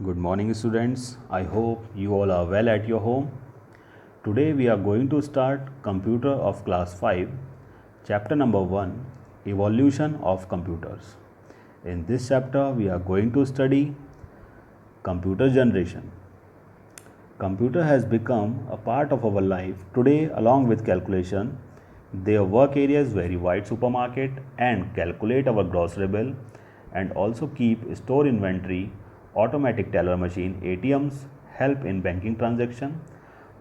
Good morning, students. I hope you all are well at your home. Today we are going to start Computer of Class 5, Chapter number 1, Evolution of Computers. In this chapter, we are going to study computer generation. Computer has become a part of our life today along with calculation. Their work areas vary wide supermarket and calculate our grocery bill and also keep store inventory, automatic teller machine, ATMs help in banking transaction,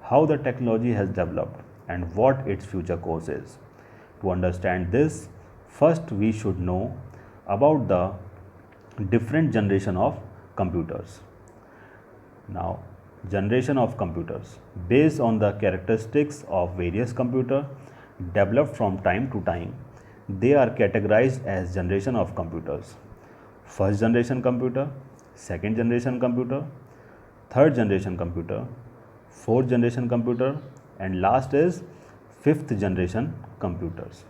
how the technology has developed and what its future course is. To understand this, first we should know about the different generation of computers. Now, generation of computers based on the characteristics of various computer developed from time to time, they are categorized as generation of computers. First generation computer, second generation computer, third generation computer, fourth generation computer, and last is fifth generation computers.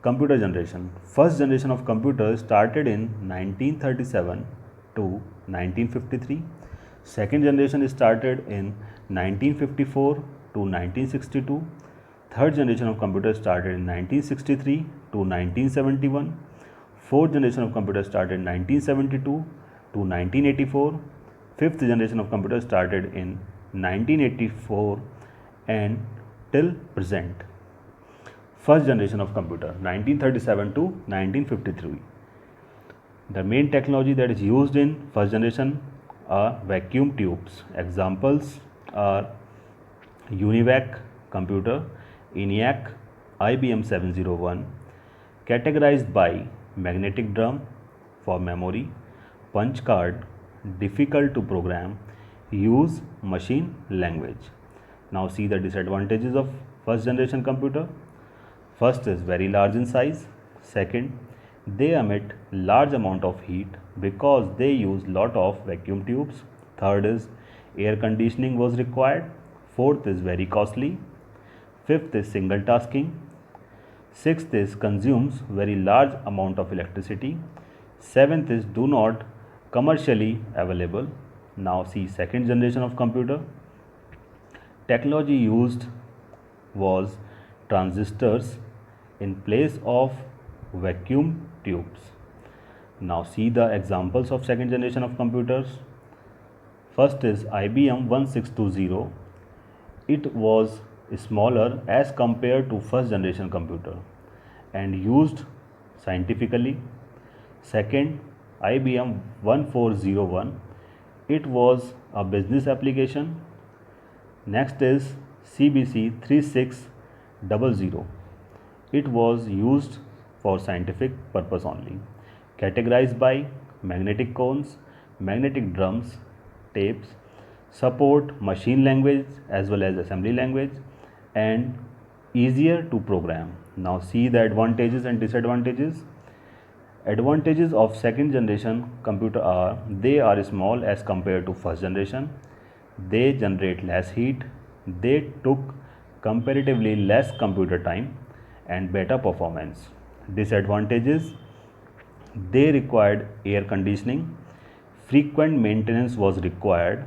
Computer generation. First generation of computers started in 1937 to 1953. Second generation started in 1954 to 1962. Third generation of computers started in 1963 to 1971. Fourth generation of computers started in 1972 to 1984. Fifth generation of computers started in 1984 and till present. First generation of computer 1937 to 1953. The main technology that is used in first generation are vacuum tubes. Examples are UNIVAC computer, ENIAC, IBM 701, categorized by magnetic drum for memory, punch card, difficult to program, use machine language. Now see the disadvantages of first generation computer. First is very large in size. Second, they emit large amount of heat because they use lot of vacuum tubes. Third is air conditioning was required. Fourth is very costly. Fifth is single tasking. Sixth is consumes very large amount of electricity. Seventh is do not commercially available. Now see second generation of computer. Technology used was transistors in place of vacuum tubes. Now see the examples of second generation of computers. First is IBM 1620. It was smaller as compared to first generation computer and used scientifically. Second, IBM 1401. It was a business application. Next is CBC 3600. It was used for scientific purpose only. Categorized by magnetic cones, magnetic drums, tapes, support machine language as well as assembly language, and easier to program. Now see the advantages and disadvantages. Advantages of second generation computer are they are small as compared to first generation, they generate less heat, they took comparatively less computer time and better performance. Disadvantages, they required air conditioning, frequent maintenance was required,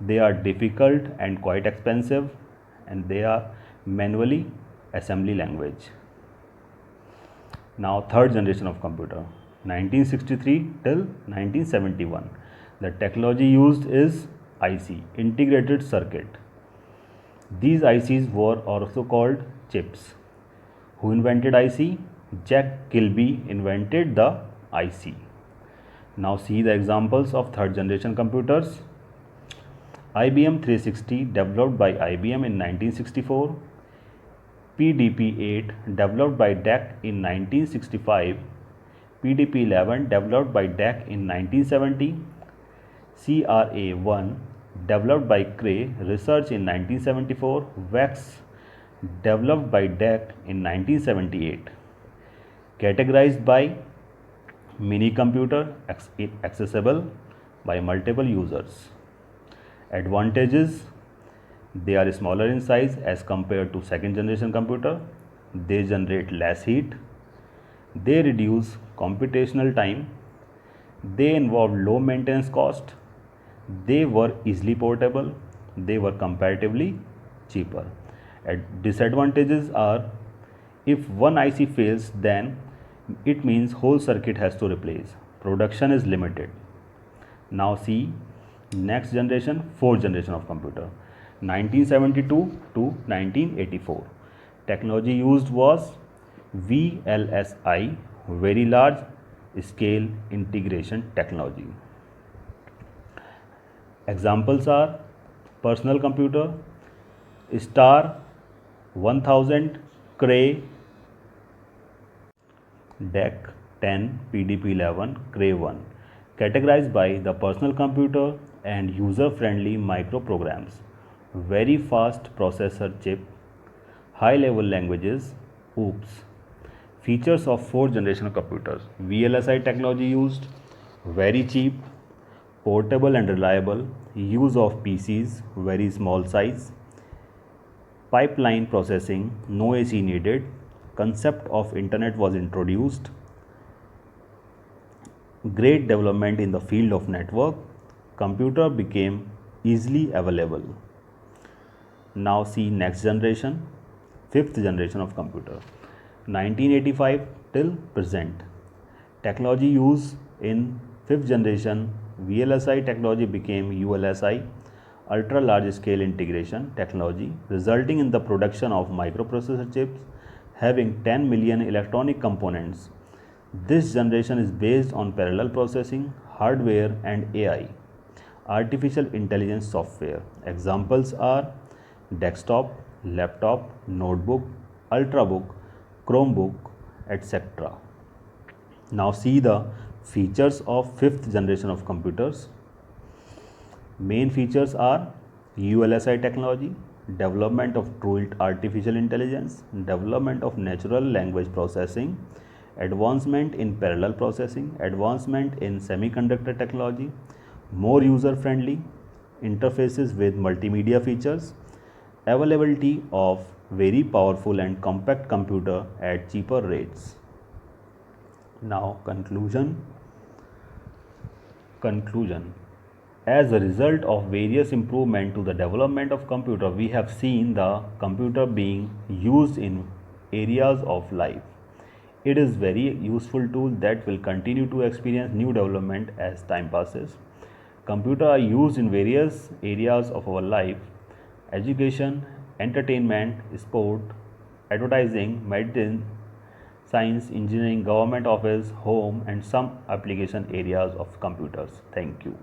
they are difficult and quite expensive, and they are manually assembly language. Now third generation of computer 1963 till 1971. The technology used is IC, integrated circuit. These ICs were also called chips. Who invented IC? Jack Kilby invented the IC. Now see the examples of third generation computers. IBM 360 developed by IBM in 1964. PDP-8 developed by DEC in 1965. PDP-11 developed by DEC in 1970. CRA-1 developed by Cray Research in 1974. VEX developed by DEC in 1978. Categorized by mini computer, accessible by multiple users. Advantages, they are smaller in size as compared to second generation computer, they generate less heat, they reduce computational time, They involved low maintenance cost, they were easily portable, they were comparatively cheaper. Disadvantages are, if one IC fails, then it means whole circuit has to replace. Production is limited. Now see next generation, fourth generation of computer, 1972 to 1984. Technology used was VLSI, very large scale integration technology. Examples are personal computer, Star 1000, Cray, DEC 10, PDP-11, Cray 1, categorized by the personal computer and user-friendly microprograms, very fast processor chip, high-level languages, OOPS. Features of fourth generation of computers: VLSI technology used, very cheap, portable and reliable, use of PCs, very small size, pipeline processing, no AC needed, concept of internet was introduced, great development in the field of network, computer became easily available. Now see next generation, fifth generation of computer, 1985 till present. Technology used in fifth generation, VLSI technology became ULSI, ultra large scale integration technology, resulting in the production of microprocessor chips having 10 million electronic components. This generation is based on parallel processing, hardware and AI, artificial intelligence software. Examples are desktop, laptop, notebook, ultrabook, Chromebook, etc. Now see the features of fifth generation of computers. Main features are ULSI technology, development of true artificial intelligence, development of natural language processing, advancement in parallel processing, advancement in semiconductor technology, more user friendly interfaces with multimedia features, availability of very powerful and compact computer at cheaper rates. Now conclusion. As a result of various improvement to the development of computer, we have seen the computer being used in areas of life. It is very useful tool that will continue to experience new development as time passes. Computers are used in various areas of our life: education, entertainment, sport, advertising, medicine, science, engineering, government office, home, and some application areas of computers. Thank you.